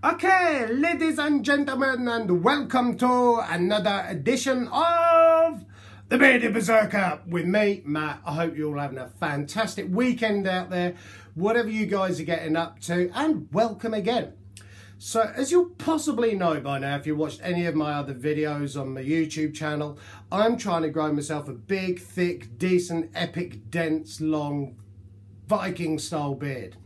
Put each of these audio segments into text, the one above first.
Okay, ladies and gentlemen, and welcome to another edition of the Bearded Berserker with me, Matt. I hope you're all having a fantastic weekend out there, whatever you guys are getting up to, and welcome again. So, as you'll possibly know by now, if you watched any of my other videos on my YouTube channel, I'm trying to grow myself a big, thick, decent, epic, dense, long, Viking-style beard.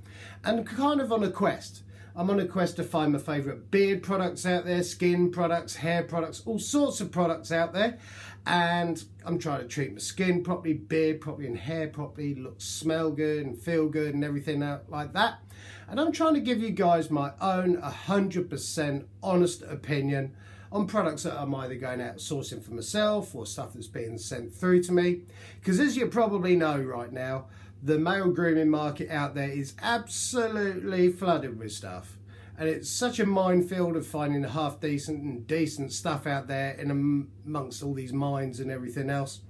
And kind of on a quest. I'm on a quest to find my favourite beard products out there, skin products, hair products, all sorts of products out there. And I'm trying to treat my skin properly, beard properly and hair properly, look, smell good and feel good and everything out like that. And I'm trying to give you guys my own 100% honest opinion on products that I'm either going out sourcing for myself or stuff that's being sent through to me. Because as you probably know right now, the male grooming market out there is absolutely flooded with stuff. And it's such a minefield of finding half decent and decent stuff out there in amongst all these mines and everything else.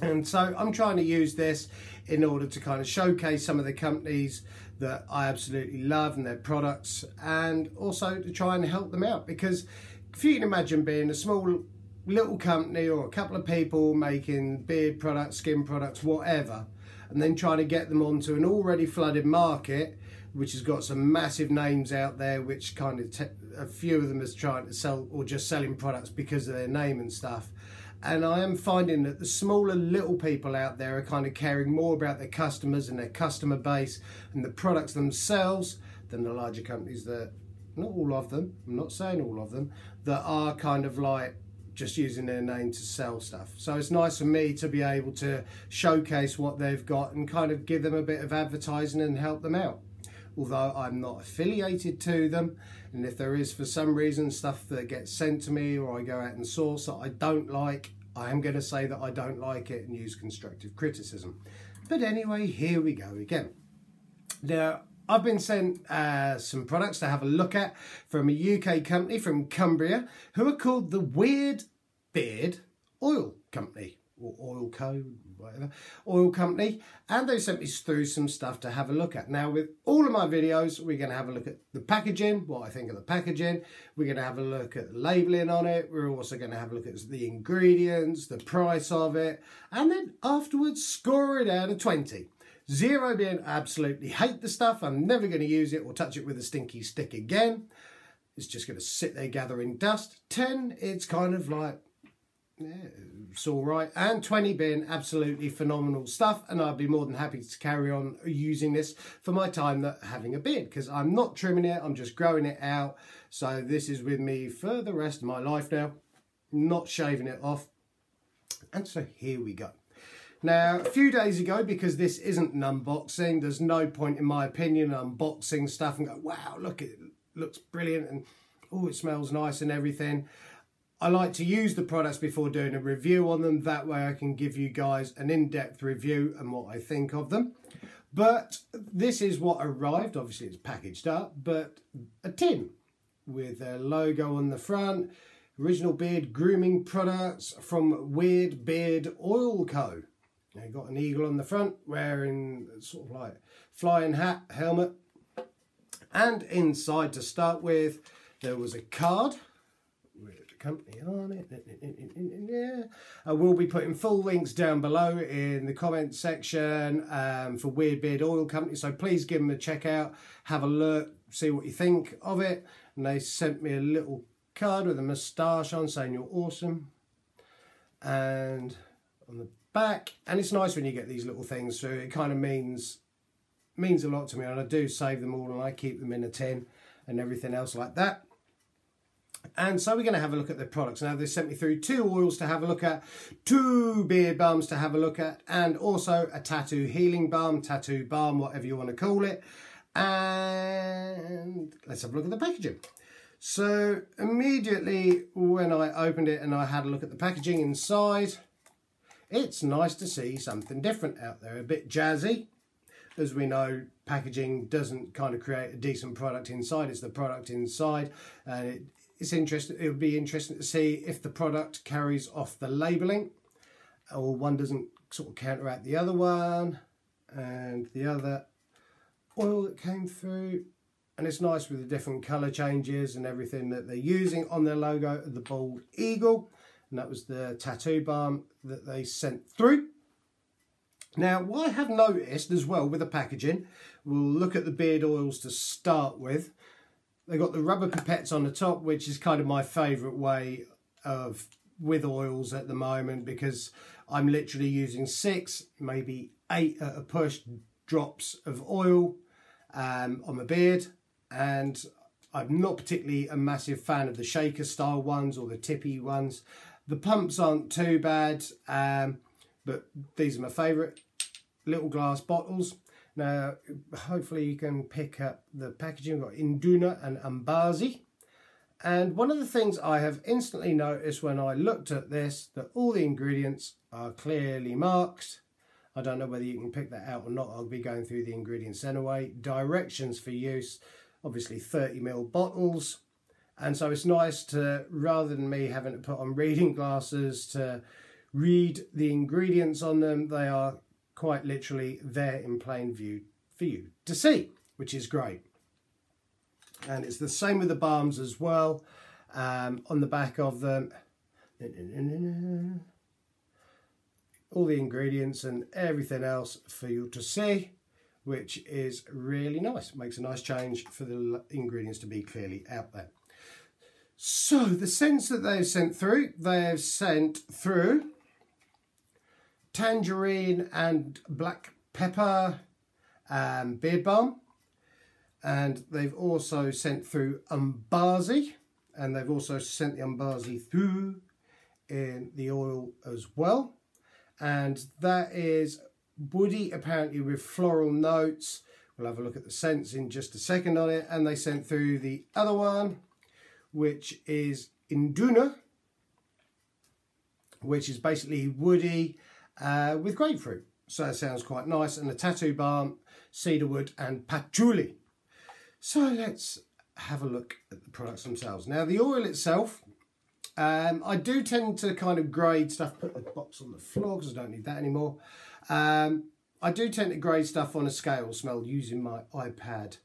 And so I'm trying to use this in order to kind of showcase some of the companies that I absolutely love and their products, and also to try and help them out. Because if you can imagine being a small little company or a couple of people making beard products, skin products, whatever, and then trying to get them onto an already flooded market, which has got some massive names out there, which kind of a few of them is trying to sell or just selling products because of their name and stuff. And I am finding that the smaller little people out there are kind of caring more about their customers and their customer base and the products themselves than the larger companies that, not all of them, I'm not saying all of them, that are kind of like just using their name to sell stuff. So it's nice for me to be able to showcase what they've got and kind of give them a bit of advertising and help them out. Although I'm not affiliated to them, and if there is for some reason stuff that gets sent to me or I go out and source that I don't like, I am going to say that I don't like it and use constructive criticism. But anyway, here we go again. Now, I've been sent some products to have a look at from a UK company from Cumbria who are called the Weird Beard Oil Company, or Oil Co, whatever, Oil Company, and they sent me through some stuff to have a look at. Now, with all of my videos, we're going to have a look at the packaging, what I think of the packaging. We're going to have a look at the labelling on it. We're also going to have a look at the ingredients, the price of it, and then afterwards score it out of 20. 0 being absolutely hate the stuff, I'm never going to use it or touch it with a stinky stick again. It's just going to sit there gathering dust. 10, it's kind of like, yeah, it's all right. And 20 being absolutely phenomenal stuff, and I'd be more than happy to carry on using this for my time that having a beard, because I'm not trimming it, I'm just growing it out. So this is with me for the rest of my life now, not shaving it off. And so here we go. Now, a few days ago, because this isn't an unboxing, there's no point in my opinion unboxing stuff and go, wow, look, it looks brilliant and oh, it smells nice and everything. I like to use the products before doing a review on them. That way I can give you guys an in-depth review and what I think of them. But this is what arrived. Obviously it's packaged up, but a tin with a logo on the front. Original beard grooming products from Weird Beard Oil Co. Now you've got an eagle on the front wearing sort of like flying hat, helmet. And inside to start with, there was a card with the company on it. I will be putting full links down below in the comment section for Weird Beard Oil Company. So please give them a check out, have a look, see what you think of it. And they sent me a little card with a moustache on saying you're awesome. And on the back, and it's nice when you get these little things through. It kind of means a lot to me, and I do save them all and I keep them in a tin and everything else like that. And so we're going to have a look at the products. Now they sent me through 2 oils to have a look at, 2 beard balms to have a look at, and also a tattoo healing balm, tattoo balm, whatever you want to call it. And let's have a look at the packaging. So immediately when I opened it and I had a look at the packaging inside, it's nice to see something different out there, a bit jazzy. As we know, packaging doesn't kind of create a decent product inside, it's the product inside. And it's interesting, it would be interesting to see if the product carries off the labelling or one doesn't sort of counteract the other one. And the other oil that came through and it's nice with the different colour changes and everything that they're using on their logo, the bald eagle, and that was the tattoo balm that they sent through. Now, what I have noticed as well with the packaging, we'll look at the beard oils to start with. They got the rubber pipettes on the top, which is kind of my favourite way of with oils at the moment, because I'm literally using 6, maybe 8 at a push drops of oil on my beard, and I'm not particularly a massive fan of the shaker style ones or the tippy ones. The pumps aren't too bad, but these are my favourite little glass bottles. Now, hopefully you can pick up the packaging. We've got Induna and Ambazi. And one of the things I have instantly noticed when I looked at this, that all the ingredients are clearly marked. I don't know whether you can pick that out or not. I'll be going through the ingredients anyway. Directions for use, obviously 30ml bottles. And so it's nice to, rather than me having to put on reading glasses to read the ingredients on them, they are quite literally there in plain view for you to see, which is great. And it's the same with the balms as well. On the back of them, all the ingredients and everything else for you to see, which is really nice. Makes a nice change for the ingredients to be clearly out there. So the scents that they've sent through, Tangerine and black pepper beard balm, and they've also sent through Ambazi, and they've also sent the Ambazi through in the oil as well, and that is woody, apparently with floral notes. We'll have a look at the scents in just a second on it. And they sent through the other one, which is Induna, which is basically woody with grapefruit. So it sounds quite nice. And the tattoo balm, cedarwood and patchouli. So let's have a look at the products themselves. Now, the oil itself, I do tend to kind of grade stuff, put the box on the floor because I don't need that anymore. I do tend to grade stuff on a scale smell using my iPad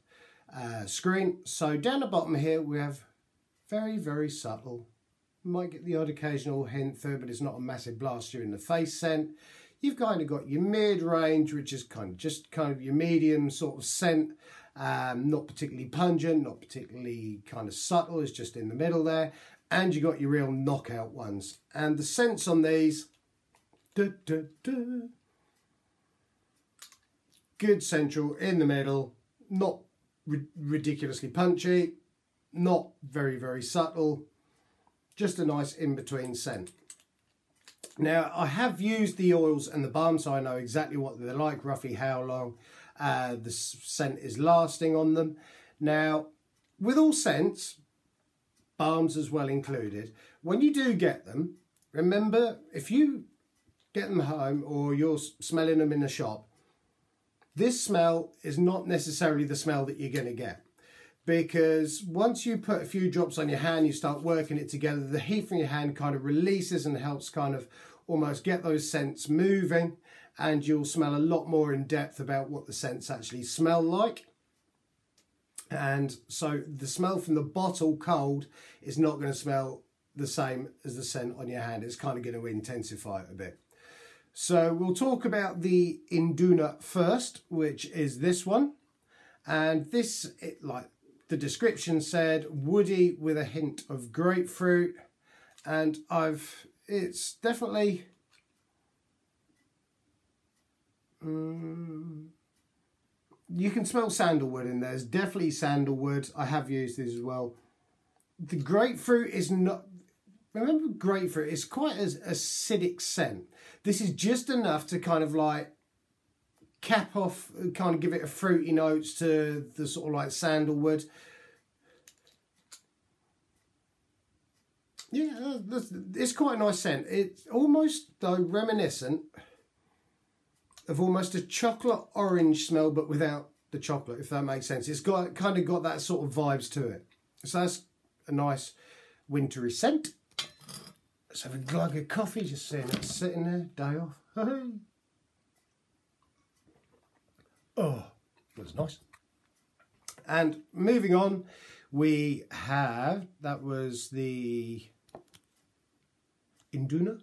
screen. So down the bottom here we have very, very subtle. You might get the odd occasional hint through, but it's not a massive blast you in the face scent. You've kind of got your mid-range, which is kind of your medium sort of scent. Not particularly pungent, not particularly kind of subtle, it's just in the middle there. And you got your real knockout ones. And the scents on these, good central in the middle, not ridiculously punchy, not very, very subtle, just a nice in-between scent. Now, I have used the oils and the balm, so I know exactly what they're like, roughly how long the scent is lasting on them. Now, with all scents, balms as well included, when you do get them, remember, if you get them home or you're smelling them in a shop, this smell is not necessarily the smell that you're going to get. Because once you put a few drops on your hand, you start working it together, the heat from your hand kind of releases and helps kind of almost get those scents moving, and you'll smell a lot more in depth about what the scents actually smell like. And so the smell from the bottle cold is not going to smell the same as the scent on your hand. It's kind of going to intensify it a bit. So we'll talk about the Induna first, which is this one. And this, like the description said, woody with a hint of grapefruit. And it's definitely, you can smell sandalwood in there. There's definitely sandalwood. I have used this as well. The grapefruit is not, remember grapefruit is quite an acidic scent. This is just enough to kind of like cap off, kind of give it a fruity notes to the sort of like sandalwood. Yeah, it's quite a nice scent. It's almost, though, reminiscent of almost a chocolate orange smell, but without the chocolate, if that makes sense. It's got kind of got that sort of vibes to it. So that's a nice wintry scent. Let's have a glug of coffee, just seeing it sitting there, day off. Oh, that's nice. And moving on, we have, that was the Induna.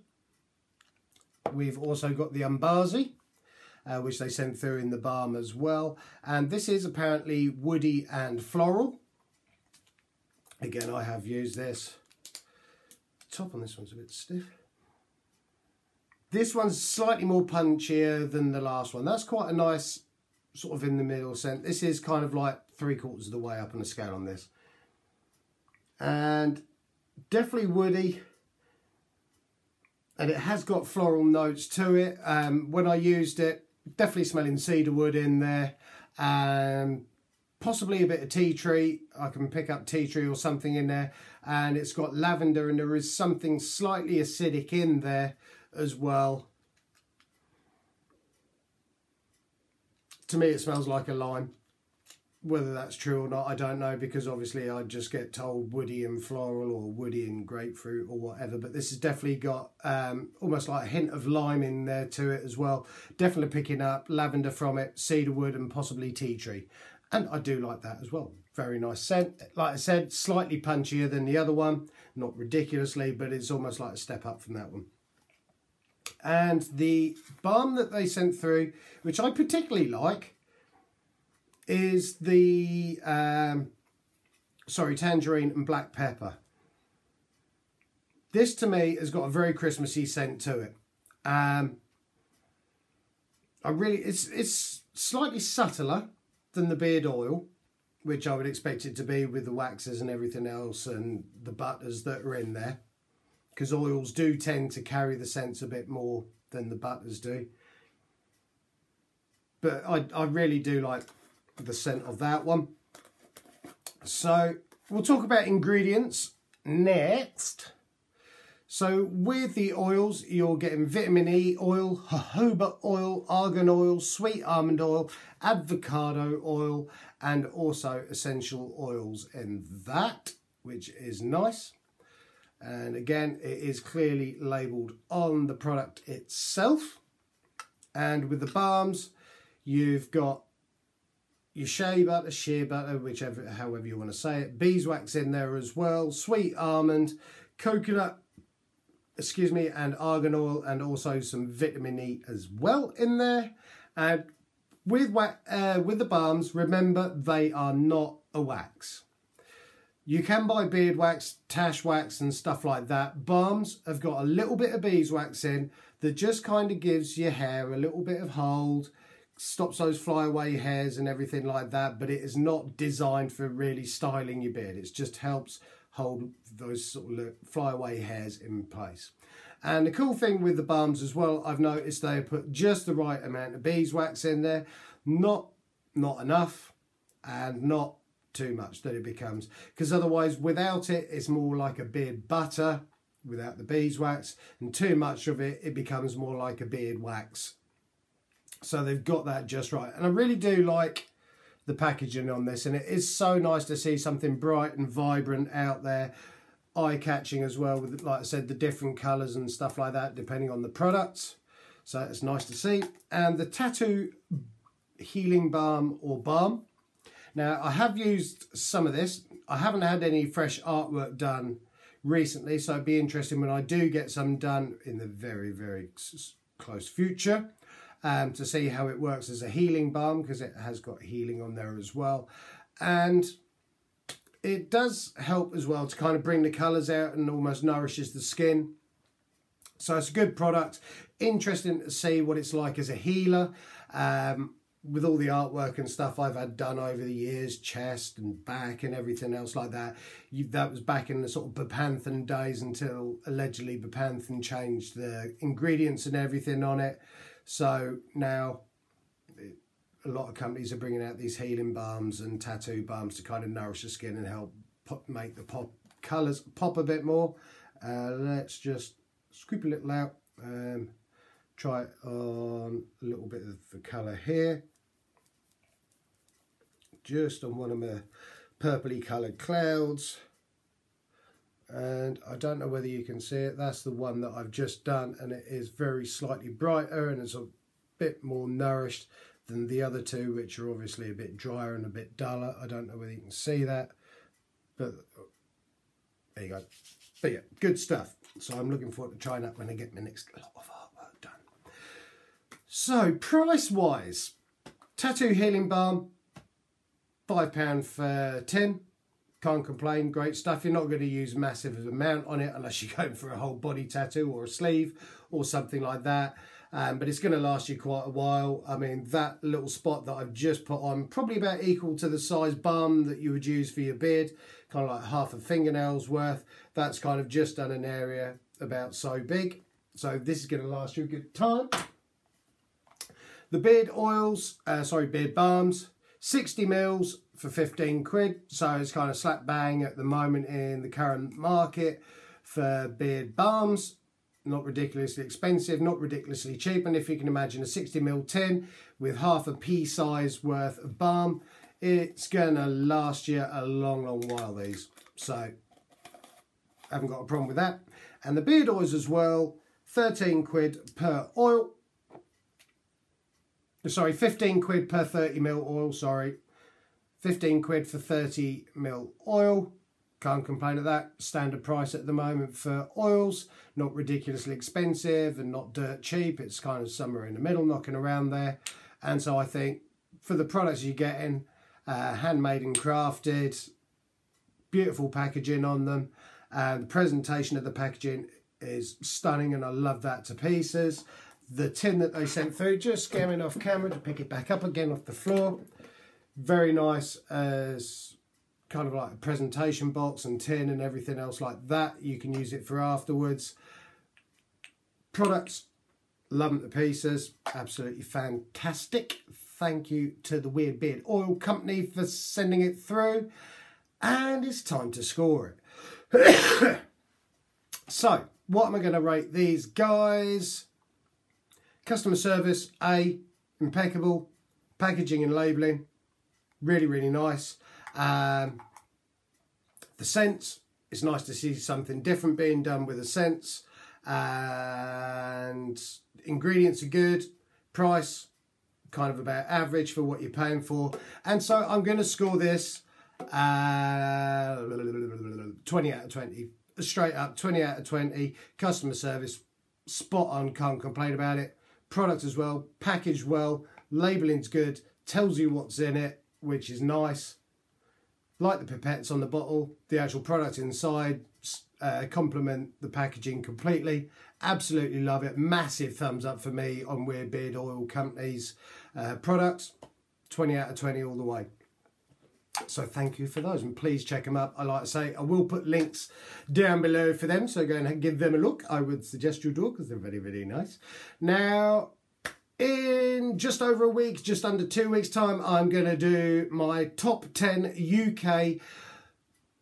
We've also got the Umbazi, which they sent through in the balm as well. And this is apparently woody and floral. Again, I have used this. The top on this one's a bit stiff. This one's slightly more punchier than the last one. That's quite a nice sort of in the middle scent. This is kind of like 3/4 of the way up on the scale on this. And definitely woody. And it has got floral notes to it. When I used it, definitely smelling cedarwood in there. Possibly a bit of tea tree. I can pick up tea tree or something in there. And it's got lavender, and there is something slightly acidic in there as well. To me, it smells like a lime. Whether that's true or not, I don't know, because obviously I just get told woody and floral or woody and grapefruit or whatever. But this has definitely got almost like a hint of lime in there to it as well. Definitely picking up lavender from it, cedarwood and possibly tea tree. And I do like that as well. Very nice scent. Like I said, slightly punchier than the other one. Not ridiculously, but it's almost like a step up from that one. And the balm that they sent through, which I particularly like, is the tangerine and black pepper. This to me has got a very Christmassy scent to it. It's slightly subtler than the beard oil, which I would expect it to be with the waxes and everything else and the butters that are in there, because oils do tend to carry the scents a bit more than the butters do. But I really do like the scent of that one. So we'll talk about ingredients next. So with the oils, you're getting vitamin E oil, jojoba oil, argan oil, sweet almond oil, avocado oil, and also essential oils in that, which is nice. And again, it is clearly labelled on the product itself. And with the balms, you've got your shea butter, sheer butter, however you want to say it, beeswax in there as well, sweet almond, coconut, and argan oil, and also some vitamin E as well in there. And with the balms, remember, they are not a wax. You can buy beard wax, tash wax and stuff like that. Balms have got a little bit of beeswax in that just kind of gives your hair a little bit of hold, stops those flyaway hairs and everything like that, but it is not designed for really styling your beard. It just helps hold those sort of flyaway hairs in place. And the cool thing with the balms as well, I've noticed they put just the right amount of beeswax in there, not enough and not too much that it becomes, because otherwise without it, it's more like a beard butter without the beeswax, and too much of it, it becomes more like a beard wax. So they've got that just right. And I really do like the packaging on this, and it is so nice to see something bright and vibrant out there, eye-catching as well, with, like I said, the different colours and stuff like that depending on the products. So it's nice to see. And the Tattoo Healing Balm or Balm. Now, I have used some of this. I haven't had any fresh artwork done recently, so it'd be interesting when I do get some done in the very, very close future, to see how it works as a healing balm, because it has got healing on there as well. And it does help as well to kind of bring the colours out and almost nourishes the skin. So it's a good product. Interesting to see what it's like as a healer. With all the artwork and stuff I've had done over the years, chest and back and everything else like that. That was back in the sort of Bepanthen days, until allegedly Bepanthen changed the ingredients and everything on it. So now a lot of companies are bringing out these healing balms and tattoo balms to kind of nourish the skin and help make the colours pop a bit more. Let's just scoop a little out. Try it on a little bit of the colour here. Just on one of my purpley coloured clouds. And I don't know whether you can see it. That's the one that I've just done, and it is very slightly brighter and it's a bit more nourished than the other two, which are obviously a bit drier and a bit duller. I don't know whether you can see that, but there you go. But yeah, good stuff. So I'm looking forward to trying that when I get my next lot of artwork done. So price-wise, Tattoo Healing Balm, £5 for tin. Can't complain, great stuff. You're not going to use a massive amount on it unless you're going for a whole body tattoo or a sleeve or something like that. But it's going to last you quite a while. I mean, that little spot that I've just put on, probably about equal to the size balm that you would use for your beard, kind of like half a fingernail's worth. That's kind of just done an area about so big. So this is going to last you a good time. The beard oils, beard balms, 60 mils for 15 quid. So it's kind of slap bang at the moment in the current market for beard balms. Not ridiculously expensive, not ridiculously cheap. And if you can imagine a 60 ml tin with half a pea size worth of balm, it's going to last you a long, long while, these. So I haven't got a problem with that. And the beard oils as well, 13 quid per oil. Sorry, 15 quid per 30 ml oil, sorry. 15 quid for 30 ml oil. Can't complain at that. Standard price at the moment for oils. Not ridiculously expensive and not dirt cheap. It's kind of somewhere in the middle, knocking around there. And so I think for the products you're getting, handmade and crafted, beautiful packaging on them. The presentation of the packaging is stunning and I love that to pieces. The tin that they sent through, just scamming off camera to pick it back up again off the floor. Very nice as kind of like a presentation box and tin and everything else like that. You can use it for afterwards. Products, love them to pieces. Absolutely fantastic. Thank you to the Weird Beard Oil Company for sending it through. And it's time to score it. So, what am I going to rate these guys? Customer service, A, impeccable. Packaging and labelling, really, really nice. The scents, it's nice to see something different being done with the scents. And ingredients are good. Price, kind of about average for what you're paying for. And so I'm going to score this 20 out of 20. Straight up, 20 out of 20. Customer service, spot on, can't complain about it. Product as well, packaged well, labelling's good, tells you what's in it, which is nice. Like the pipettes on the bottle, the actual product inside complement the packaging completely. Absolutely love it. Massive thumbs up for me on Weird Beard Oil Company's products. 20 out of 20 all the way. So thank you for those, and please check them up. I like to say, I will put links down below for them, so go and give them a look. I would suggest you do, because they're very, very nice. Now, in just over a week, just under 2 weeks' time, I'm going to do my top 10 UK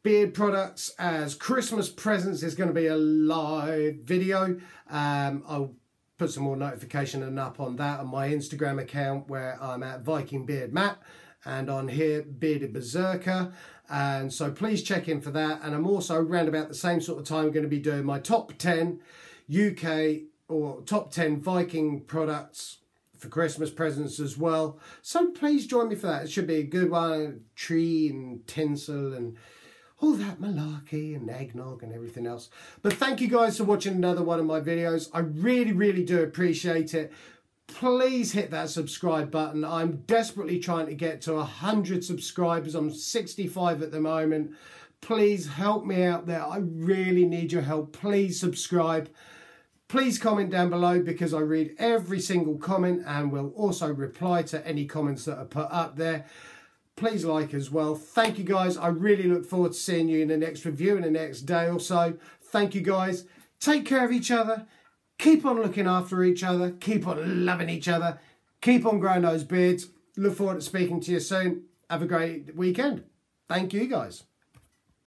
beard products as Christmas presents. It's going to be a live video. I'll put some more notification and up on that on my Instagram account, where I'm at Viking Beard Matt, and on here Bearded Berserker. And so please check in for that. And I'm also around about the same sort of time going to be doing my top 10 UK or top 10 Viking products for Christmas presents as well. So please join me for that. It should be a good one. Tree and tinsel and all that malarkey and eggnog and everything else. But thank you guys for watching another one of my videos. I really, really do appreciate it. Please hit that subscribe button. I'm desperately trying to get to 100 subscribers. I'm 65 at the moment. Please help me out there. I really need your help. Please subscribe. Please comment down below, because I read every single comment and will also reply to any comments that are put up there. Please like as well. Thank you guys. I really look forward to seeing you in the next review in the next day or so. Thank you guys. Take care of each other. Keep on looking after each other. Keep on loving each other. Keep on growing those beards. Look forward to speaking to you soon. Have a great weekend. Thank you guys.